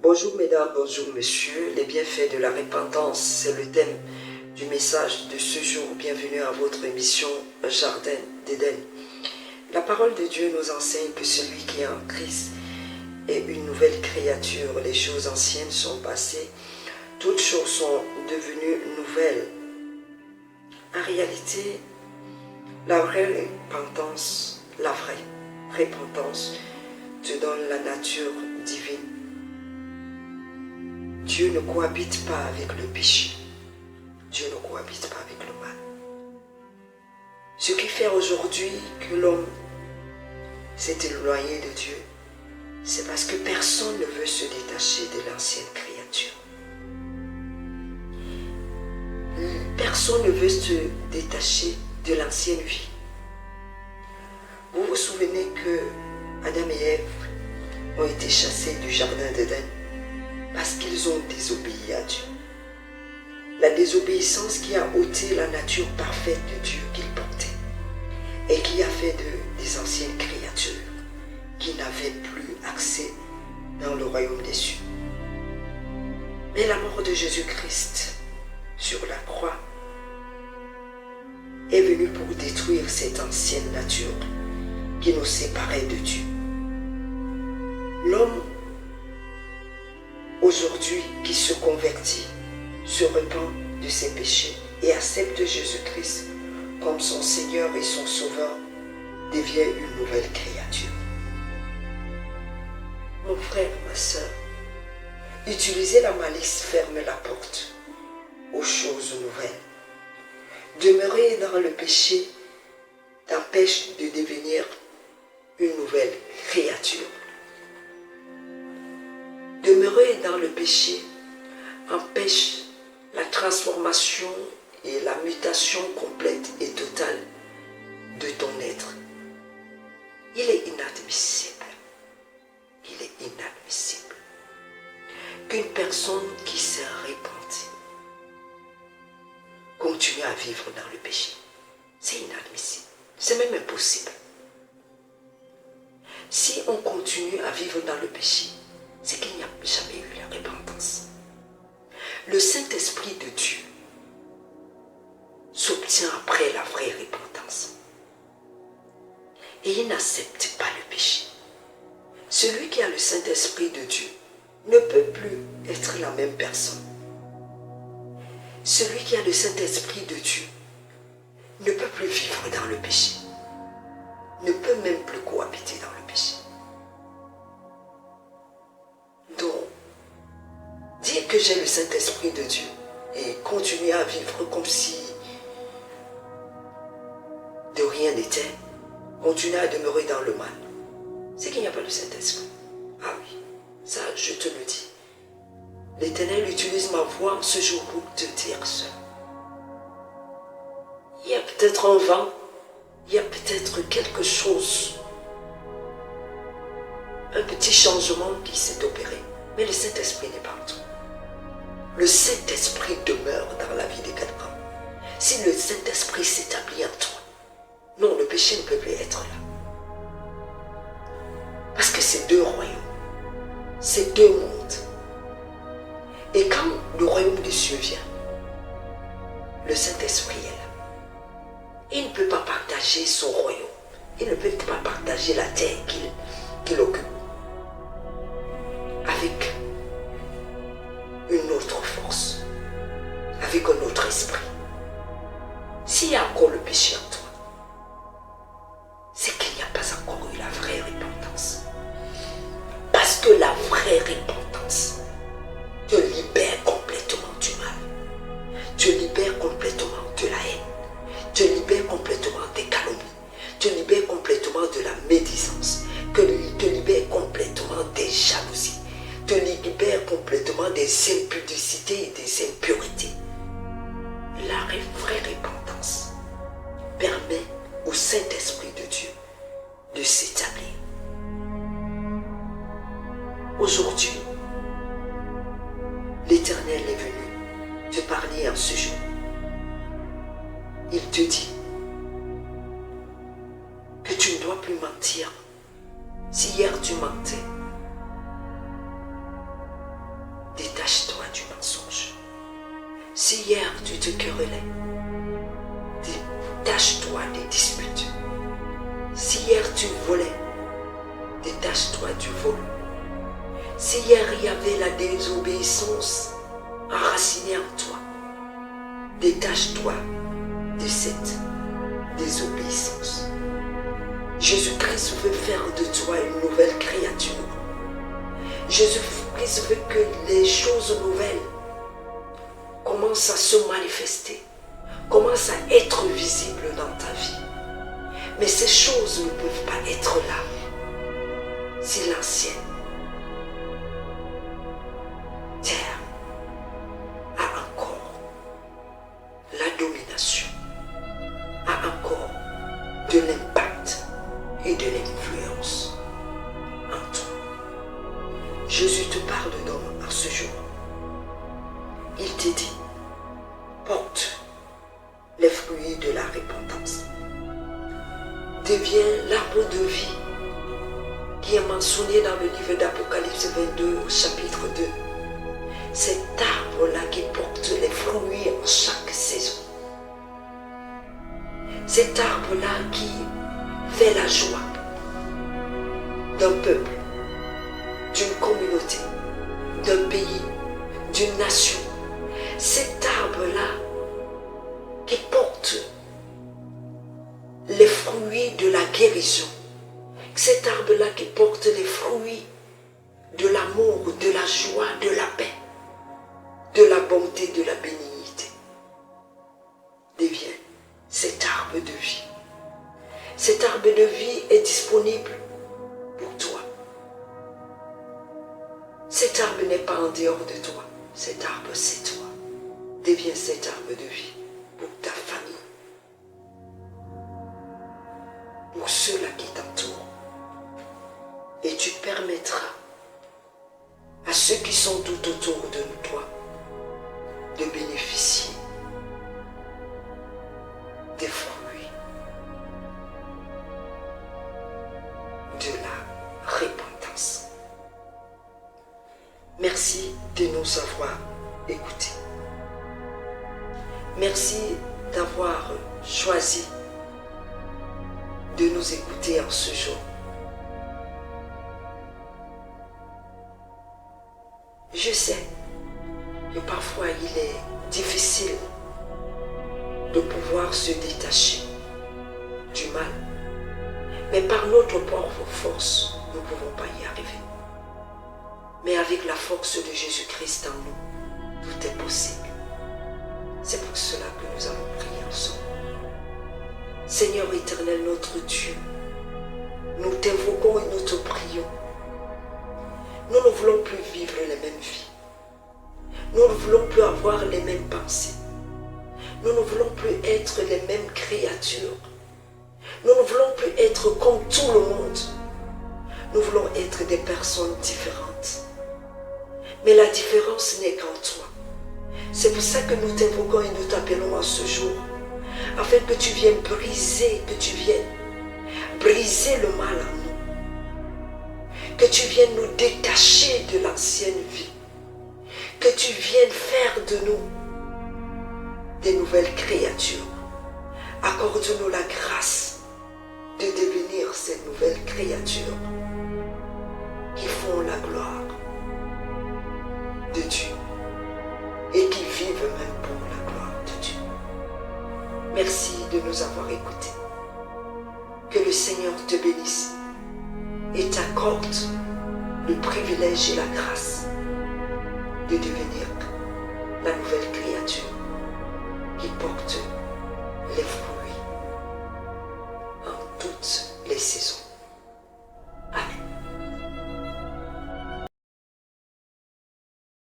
Bonjour mesdames, bonjour messieurs, les bienfaits de la repentance, c'est le thème du message de ce jour. Bienvenue à votre émission Jardin d'Éden. La parole de Dieu nous enseigne que celui qui est en Christ est une nouvelle créature. Les choses anciennes sont passées, toutes choses sont devenues nouvelles. En réalité, la vraie repentance te donne la nature divine. Dieu ne cohabite pas avec le péché. Dieu ne cohabite pas avec le mal. Ce qui fait aujourd'hui que l'homme s'est éloigné de Dieu, c'est parce que personne ne veut se détacher de l'ancienne créature. Personne ne veut se détacher de l'ancienne vie. Vous vous souvenez que Adam et Ève ont été chassés du jardin d'Éden parce qu'ils ont désobéi à Dieu. La désobéissance qui a ôté la nature parfaite de Dieu qu'ils portaient et qui a fait des anciennes créatures qui n'avaient plus accès dans le royaume des cieux. Mais la mort de Jésus-Christ sur la croix est venue pour détruire cette ancienne nature qui nous séparait de Dieu. L'homme aujourd'hui qui se convertit, se repent de ses péchés et accepte Jésus-Christ comme son Seigneur et son Sauveur, devient une nouvelle créature. Mon frère, ma soeur, utiliser la malice ferme la porte aux choses nouvelles. Demeurer dans le péché t'empêche de devenir une nouvelle créature. Demeurer dans le péché empêche la transformation et la mutation complète et totale de ton être. Il est inadmissible. Il est inadmissible qu'une personne qui s'est repentie continue à vivre dans le péché. C'est inadmissible. C'est même impossible. Si on continue à vivre dans le péché, c'est qu'il n'y a jamais eu la repentance. Le Saint-Esprit de Dieu s'obtient après la vraie repentance. Et il n'accepte pas le péché. Celui qui a le Saint-Esprit de Dieu ne peut plus être la même personne. Celui qui a le Saint-Esprit de Dieu ne peut plus vivre dans le péché. Ne peut même plus cohabiter dans le péché. Donc, dire que j'ai le Saint-Esprit de Dieu et continuer à vivre comme si de rien n'était, continuer à demeurer dans le mal, c'est qu'il n'y a pas le Saint-Esprit. Ah oui, ça je te le dis. L'Éternel utilise ma voix ce jour pour te dire ça. Il y a peut-être un vent, il y a peut-être quelque chose, un petit changement qui s'est opéré, mais le Saint-Esprit n'est pas en toi. Le Saint-Esprit demeure dans la vie de quelqu'un. Si le Saint-Esprit s'établit en toi, non, le péché ne peut plus être là. Parce que c'est deux royaumes, c'est deux mondes. Et quand le royaume des cieux vient, le Saint-Esprit est là. Il ne peut pas partager son royaume. Il ne peut pas partager la terre qu'il occupe avec une autre force, avec un autre esprit. S'il y a encore le péché en toi, c'est qu'il n'y a pas encore eu la vraie repentance. Parce que la vraie repentance te libère complètement du mal, te libère complètement de la haine, te libère complètement des calomnies, te libère complètement de la médisance, te libère complètement des jalousies, te libère complètement des impudicités et des impuretés. La vraie repentance permet au Saint-Esprit de Dieu de s'établir. Aujourd'hui, l'Éternel est venu te parler en ce jour. Il te dit que tu ne dois plus mentir. Si hier tu mentais, du mensonge. Si hier tu te querellais, détache-toi des disputes. Si hier tu volais, détache-toi du vol. Si hier il y avait la désobéissance enracinée en toi, détache-toi de cette désobéissance. Jésus-Christ veut faire de toi une nouvelle créature. Jésus-Christ veut que les choses nouvelles commencent à se manifester, commencent à être visibles dans ta vie. Mais ces choses ne peuvent pas être là si l'ancienne terre a encore la domination, a encore de l'impact et de l'influence en toi. Jésus te parle donc en ce jour. Il te dit, porte les fruits de la repentance. Deviens l'arbre de vie qui est mentionné dans le livre d'Apocalypse 22, chapitre 2. Cet arbre-là qui porte les fruits en chaque saison. Cet arbre-là qui fait la joie d'un peuple, d'une communauté, d'un pays, d'une nation. Cet arbre-là qui porte les fruits de la guérison. Cet arbre-là qui porte les fruits de l'amour, de la joie, de la paix, de la bonté, de la bénignité. Deviens cet arbre de vie. Cet arbre de vie est disponible pour toi. Cet arbre n'est pas en dehors de toi. Cet arbre, c'est toi. Deviens cet arbre de vie pour ta famille, pour ceux-là qui t'entourent. Et tu permettras à ceux qui sont tout autour de toi de bénéficier des fruits de la repentance. Merci de nous avoir écoutés. Merci d'avoir choisi de nous écouter en ce jour. Je sais que parfois il est difficile de pouvoir se détacher du mal, mais par notre propre force, nous ne pouvons pas y arriver. Mais avec la force de Jésus-Christ en nous, tout est possible. C'est pour cela que nous allons prier ensemble. Seigneur éternel, notre Dieu, nous t'invoquons et nous te prions. Nous ne voulons plus vivre les mêmes vies. Nous ne voulons plus avoir les mêmes pensées. Nous ne voulons plus être les mêmes créatures. Nous ne voulons plus être comme tout le monde. Nous voulons être des personnes différentes. Mais la différence n'est qu'en toi. C'est pour ça que nous t'invoquons et nous t'appelons à ce jour, afin que tu viennes briser, briser le mal en nous. Que tu viennes nous détacher de l'ancienne vie. Que tu viennes faire de nous des nouvelles créatures. Accorde-nous la grâce de devenir ces nouvelles créatures qui font la gloire de Dieu et qui vivent même pour la gloire de Dieu. Merci de nous avoir écoutés. Que le Seigneur te bénisse et t'accorde le privilège et la grâce de devenir la nouvelle créature qui porte les fruits en toutes les saisons.